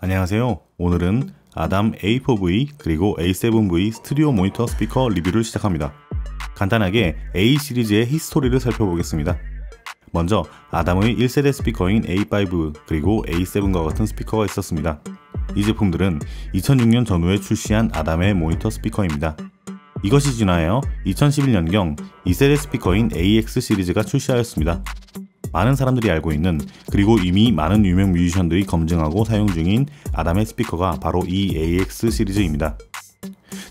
안녕하세요. 오늘은 아담 A4V 그리고 A7V 스튜디오 모니터 스피커 리뷰를 시작합니다. 간단하게 A 시리즈의 히스토리를 살펴보겠습니다. 먼저 아담의 1세대 스피커인 A5 그리고 A7과 같은 스피커가 있었습니다. 이 제품들은 2006년 전후에 출시한 아담의 모니터 스피커입니다. 이것이 진화하여 2011년경 2세대 스피커인 AX 시리즈가 출시하였습니다. 많은 사람들이 알고 있는, 그리고 이미 많은 유명 뮤지션들이 검증하고 사용 중인 아담의 스피커가 바로 이 AX 시리즈입니다.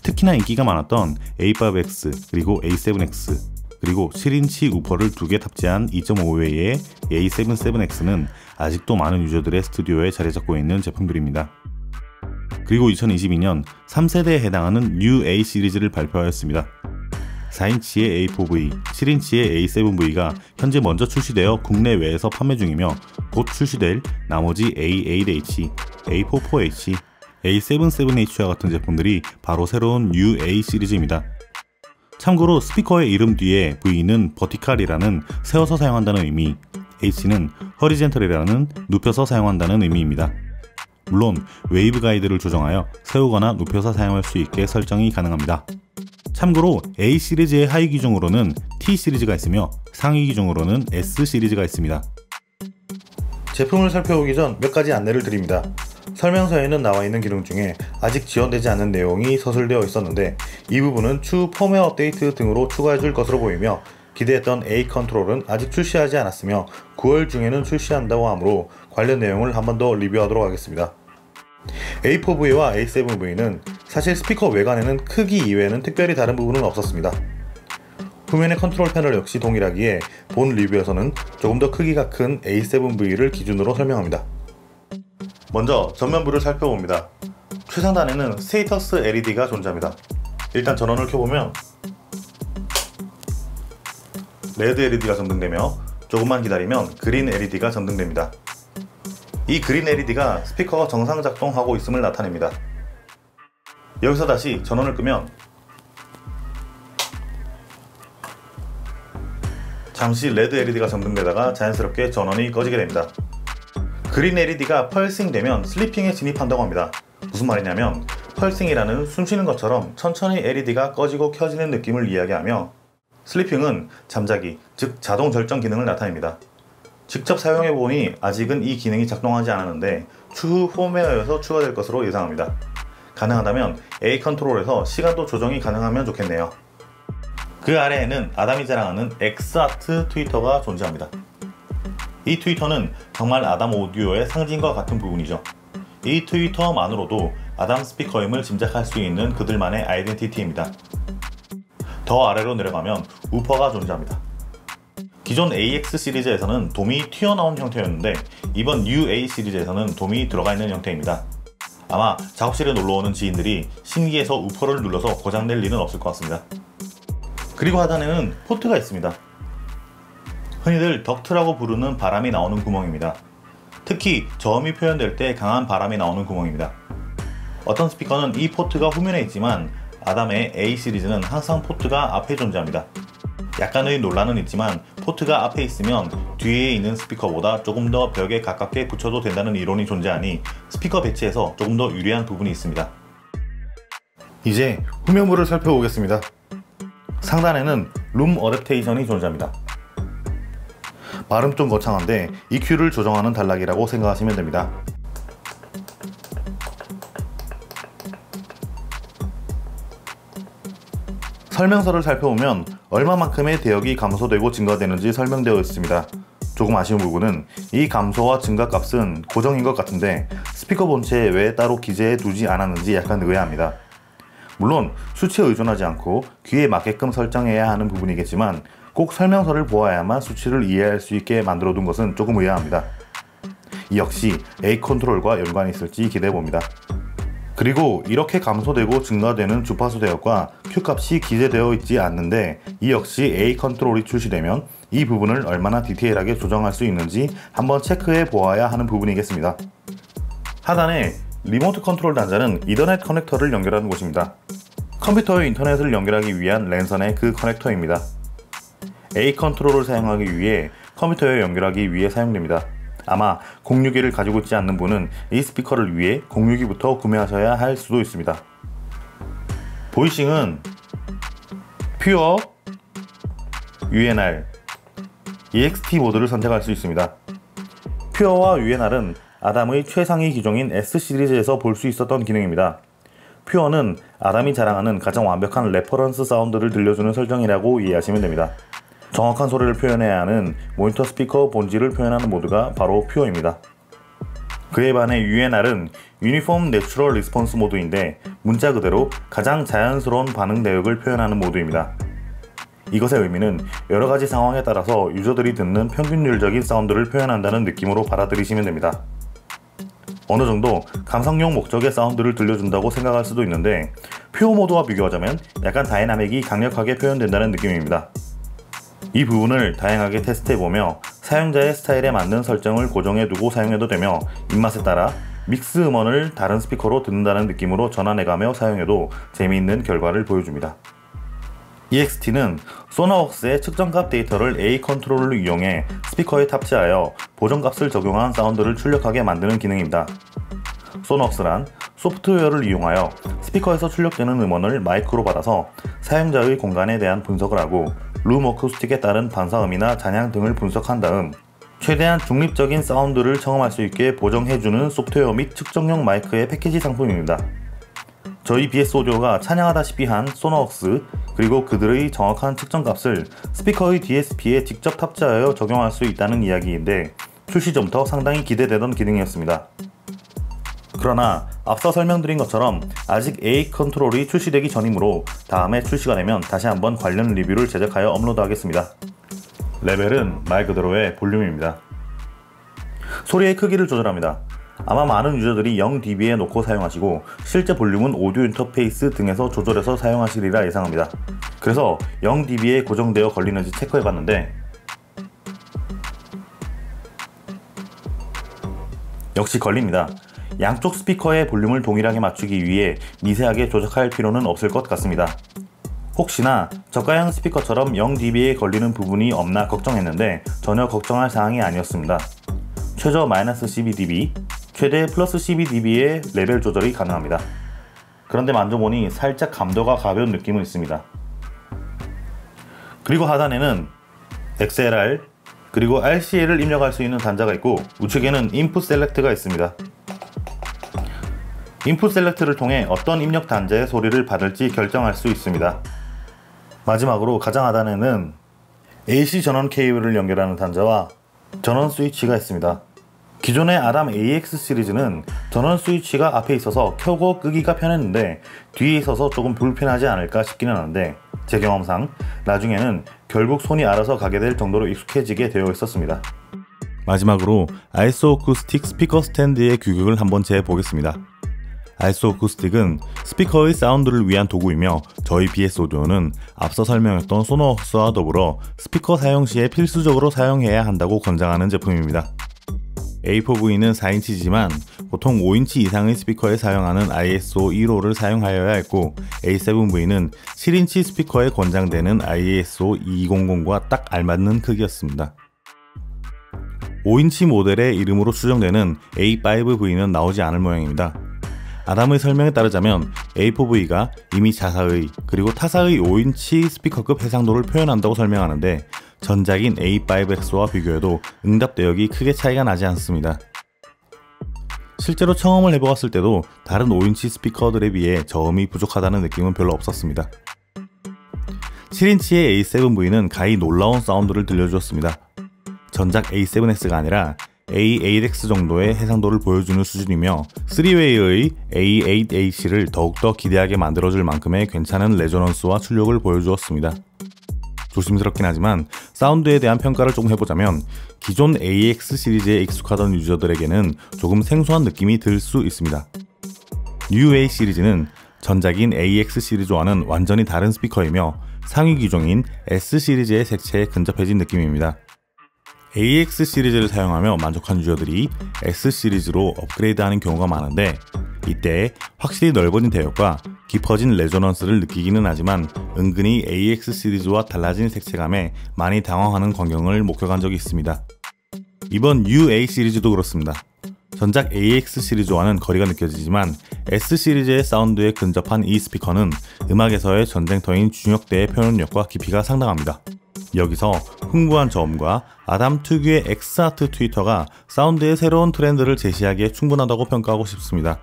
특히나 인기가 많았던 A5X 그리고 A7X 그리고 7인치 우퍼를 2개 탑재한 2.5웨이의 A77X는 아직도 많은 유저들의 스튜디오에 자리 잡고 있는 제품들입니다. 그리고 2022년 3세대에 해당하는 뉴 A 시리즈를 발표하였습니다. 4인치의 A4V, 7인치의 A7V가 현재 먼저 출시되어 국내외에서 판매 중이며 곧 출시될 나머지 A8H, A44H, A77H와 같은 제품들이 바로 새로운 뉴 A 시리즈입니다. 참고로 스피커의 이름 뒤에 V는 버티칼이라는 세워서 사용한다는 의미, H는 허리젠털이라는 눕혀서 사용한다는 의미입니다. 물론 웨이브 가이드를 조정하여 세우거나 눕혀서 사용할 수 있게 설정이 가능합니다. 참고로 A 시리즈의 하위 기종으로는 T 시리즈가 있으며 상위 기종으로는 S 시리즈가 있습니다. 제품을 살펴보기 전 몇 가지 안내를 드립니다. 설명서에는 나와 있는 기능 중에 아직 지원되지 않은 내용이 서술되어 있었는데 이 부분은 추후 펌웨어 업데이트 등으로 추가해줄 것으로 보이며, 기대했던 A 컨트롤은 아직 출시하지 않았으며 9월 중에는 출시한다고 하므로 관련 내용을 한 번 더 리뷰하도록 하겠습니다. A4V와 A7V는 사실 스피커 외관에는 크기 이외에는 특별히 다른 부분은 없었습니다. 후면의 컨트롤 패널 역시 동일하기에 본 리뷰에서는 조금 더 크기가 큰 A7V를 기준으로 설명합니다. 먼저 전면부를 살펴봅니다. 최상단에는 스테이터스 LED가 존재합니다. 일단 전원을 켜보면 레드 LED가 점등되며 조금만 기다리면 그린 LED가 점등됩니다. 이 그린 LED가 스피커가 정상 작동하고 있음을 나타냅니다. 여기서 다시 전원을 끄면 잠시 레드 LED가 점등되다가 자연스럽게 전원이 꺼지게 됩니다. 그린 LED가 펄싱 되면 슬리핑에 진입한다고 합니다. 무슨 말이냐면 펄싱이라는 숨쉬는 것처럼 천천히 LED가 꺼지고 켜지는 느낌을 이야기하며, 슬리핑은 잠자기, 즉 자동 절정 기능을 나타냅니다. 직접 사용해보니 아직은 이 기능이 작동하지 않았는데 추후 펌웨어에서 추가될 것으로 예상합니다. 가능하다면 A 컨트롤에서 시간도 조정이 가능하면 좋겠네요. 그 아래에는 아담이 자랑하는 X아트 트위터가 존재합니다. 이 트위터는 정말 아담 오디오의 상징과 같은 부분이죠. 이 트위터만으로도 아담 스피커임을 짐작할 수 있는 그들만의 아이덴티티입니다. 더 아래로 내려가면 우퍼가 존재합니다. 기존 AX 시리즈에서는 돔이 튀어나온 형태였는데 이번 뉴 A 시리즈에서는 돔이 들어가 있는 형태입니다. 아마 작업실에 놀러오는 지인들이 신기해서 우퍼를 눌러서 고장낼 일은 없을 것 같습니다. 그리고 하단에는 포트가 있습니다. 흔히들 덕트라고 부르는 바람이 나오는 구멍입니다. 특히 저음이 표현될 때 강한 바람이 나오는 구멍입니다. 어떤 스피커는 이 포트가 후면에 있지만 아담의 A 시리즈는 항상 포트가 앞에 존재합니다. 약간의 논란은 있지만 포트가 앞에 있으면 뒤에 있는 스피커보다 조금 더 벽에 가깝게 붙여도 된다는 이론이 존재하니 스피커 배치에서 조금 더 유리한 부분이 있습니다. 이제 후면부를 살펴보겠습니다. 상단에는 룸 어댑테이션이 존재합니다. 발음 좀 거창한데 EQ를 조정하는 단락이라고 생각하시면 됩니다. 설명서를 살펴보면 얼마만큼의 대역이 감소되고 증가되는지 설명되어 있습니다. 조금 아쉬운 부분은 이 감소와 증가 값은 고정인 것 같은데 스피커 본체에 왜 따로 기재해 두지 않았는지 약간 의아합니다. 물론 수치에 의존하지 않고 귀에 맞게끔 설정해야 하는 부분이겠지만 꼭 설명서를 보아야만 수치를 이해할 수 있게 만들어 둔 것은 조금 의아합니다. 이 역시 A 컨트롤과 연관이 있을지 기대해봅니다. 그리고 이렇게 감소되고 증가되는 주파수 대역과 Q값이 기재되어 있지 않는데 이 역시 A 컨트롤이 출시되면 이 부분을 얼마나 디테일하게 조정할 수 있는지 한번 체크해 보아야 하는 부분이겠습니다. 하단에 리모트 컨트롤 단자는 이더넷 커넥터를 연결하는 곳입니다. 컴퓨터의 인터넷을 연결하기 위한 랜선의 그 커넥터입니다. A 컨트롤을 사용하기 위해 컴퓨터에 연결하기 위해 사용됩니다. 아마 061을 가지고 있지 않는 분은 이 스피커를 위해 062부터 구매하셔야 할 수도 있습니다. 보이싱은 퓨어, UNR, EXT 모드를 선택할 수 있습니다. 퓨어와 UNR은 아담의 최상위 기종인 S 시리즈에서 볼 수 있었던 기능입니다. 퓨어는 아담이 자랑하는 가장 완벽한 레퍼런스 사운드를 들려주는 설정이라고 이해하시면 됩니다. 정확한 소리를 표현해야 하는 모니터 스피커 본질을 표현하는 모드가 바로 퓨어입니다. 그에 반해 UNR은 유니폼 내추럴 리스폰스 모드인데 문자 그대로 가장 자연스러운 반응 내역을 표현하는 모드입니다. 이것의 의미는 여러가지 상황에 따라서 유저들이 듣는 평균율적인 사운드를 표현한다는 느낌으로 받아들이시면 됩니다. 어느 정도 감상용 목적의 사운드를 들려준다고 생각할 수도 있는데 퓨어 모드와 비교하자면 약간 다이나믹이 강력하게 표현된다는 느낌입니다. 이 부분을 다양하게 테스트해보며 사용자의 스타일에 맞는 설정을 고정해두고 사용해도 되며 입맛에 따라 믹스 음원을 다른 스피커로 듣는다는 느낌으로 전환해가며 사용해도 재미있는 결과를 보여줍니다. EXT는 소나웍스의 측정값 데이터를 A 컨트롤을 이용해 스피커에 탑재하여 보정값을 적용한 사운드를 출력하게 만드는 기능입니다. 소나웍스란 소프트웨어를 이용하여 스피커에서 출력되는 음원을 마이크로 받아서 사용자의 공간에 대한 분석을 하고 룸 어쿠스틱에 따른 반사음이나 잔향 등을 분석한 다음 최대한 중립적인 사운드를 청음할 수 있게 보정해주는 소프트웨어 및 측정용 마이크의 패키지 상품입니다. 저희 BS 오디오가 찬양하다시피 한 소나웍스 그리고 그들의 정확한 측정값을 스피커의 DSP에 직접 탑재하여 적용할 수 있다는 이야기인데 출시 전부터 상당히 기대되던 기능이었습니다. 그러나 앞서 설명드린 것처럼 아직 A 컨트롤이 출시되기 전이므로 다음에 출시가 되면 다시 한번 관련 리뷰를 제작하여 업로드하겠습니다. 레벨은 말 그대로의 볼륨입니다. 소리의 크기를 조절합니다. 아마 많은 유저들이 0dB에 놓고 사용하시고 실제 볼륨은 오디오 인터페이스 등에서 조절해서 사용하시리라 예상합니다. 그래서 0dB에 고정되어 걸리는지 체크해봤는데 역시 걸립니다. 양쪽 스피커의 볼륨을 동일하게 맞추기 위해 미세하게 조작할 필요는 없을 것 같습니다. 혹시나 저가형 스피커처럼 0dB에 걸리는 부분이 없나 걱정했는데 전혀 걱정할 사항이 아니었습니다. 최저 -12dB, 최대 플러스 12dB의 레벨 조절이 가능합니다. 그런데 만져보니 살짝 감도가 가벼운 느낌은 있습니다. 그리고 하단에는 XLR 그리고 RCA를 입력할 수 있는 단자가 있고 우측에는 인풋 셀렉트가 있습니다. 인풋 셀렉트를 통해 어떤 입력 단자의 소리를 받을지 결정할 수 있습니다. 마지막으로 가장 하단에는 AC 전원 케이블을 연결하는 단자와 전원 스위치가 있습니다. 기존의 아담 AX 시리즈는 전원 스위치가 앞에 있어서 켜고 끄기가 편했는데 뒤에 있어서 조금 불편하지 않을까 싶기는 한데 제 경험상 나중에는 결국 손이 알아서 가게 될 정도로 익숙해지게 되어 있었습니다. 마지막으로 아이소어쿠스틱 스피커 스탠드의 규격을 한번 재보겠습니다. 아이소어쿠스틱은 스피커의 사운드를 위한 도구이며 저희 BS 오디오는 앞서 설명했던 소나웍스와 더불어 스피커 사용 시에 필수적으로 사용해야 한다고 권장하는 제품입니다. A4V는 4인치지만 보통 5인치 이상의 스피커에 사용하는 ISO 1호를 사용하여야 했고 A7V는 7인치 스피커에 권장되는 ISO 200과 딱 알맞는 크기였습니다. 5인치 모델의 이름으로 추정되는 A5V는 나오지 않을 모양입니다. 아담의 설명에 따르자면 A4V가 이미 자사의 그리고 타사의 5인치 스피커급 해상도를 표현한다고 설명하는데 전작인 A5X와 비교해도 응답 대역이 크게 차이가 나지 않습니다. 실제로 청음을 해보았을 때도 다른 5인치 스피커들에 비해 저음이 부족하다는 느낌은 별로 없었습니다. 7인치의 A7V는 가히 놀라운 사운드를 들려주었습니다. 전작 A7X가 아니라 A8X 정도의 해상도를 보여주는 수준이며 3웨이의 A8H를 더욱더 기대하게 만들어줄 만큼의 괜찮은 레조넌스와 출력을 보여주었습니다. 조심스럽긴 하지만 사운드에 대한 평가를 조금 해보자면 기존 AX 시리즈에 익숙하던 유저들에게는 조금 생소한 느낌이 들 수 있습니다. 뉴A 시리즈는 전작인 AX 시리즈와는 완전히 다른 스피커이며 상위 기종인 S 시리즈의 색채에 근접해진 느낌입니다. AX 시리즈를 사용하며 만족한 유저들이 S 시리즈로 업그레이드하는 경우가 많은데 이때 확실히 넓어진 대역과 깊어진 레조넌스를 느끼기는 하지만 은근히 AX 시리즈와 달라진 색채감에 많이 당황하는 광경을 목격한 적이 있습니다. 이번 UA 시리즈도 그렇습니다. 전작 AX 시리즈와는 거리가 느껴지지만 S 시리즈의 사운드에 근접한 이 스피커는 음악에서의 전쟁터인 중역대의 표현력과 깊이가 상당합니다. 여기서 흥부한 저음과 아담 특유의 X아트 트위터가 사운드의 새로운 트렌드를 제시하기에 충분하다고 평가하고 싶습니다.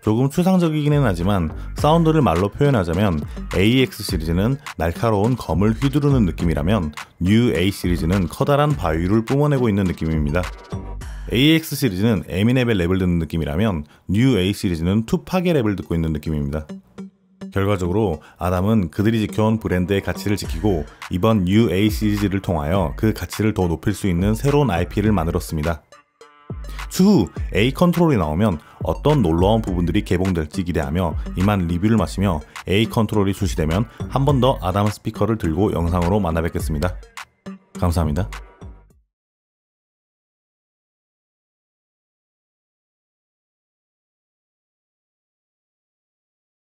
조금 추상적이기는 하지만 사운드를 말로 표현하자면 AX 시리즈는 날카로운 검을 휘두르는 느낌이라면 UA 시리즈는 커다란 바위를 뿜어내고 있는 느낌입니다. AX 시리즈는 에미넴의 랩을 듣는 느낌이라면 UA 시리즈는 투팍의 랩을 듣고 있는 느낌입니다. 결과적으로 아담은 그들이 지켜온 브랜드의 가치를 지키고 이번 UA 시리즈를 통하여 그 가치를 더 높일 수 있는 새로운 IP를 만들었습니다. 추후 A 컨트롤이 나오면 어떤 놀라운 부분들이 개봉될지 기대하며 이만 리뷰를 마치며 A 컨트롤이 출시되면 한 번 더 아담 스피커를 들고 영상으로 만나 뵙겠습니다. 감사합니다.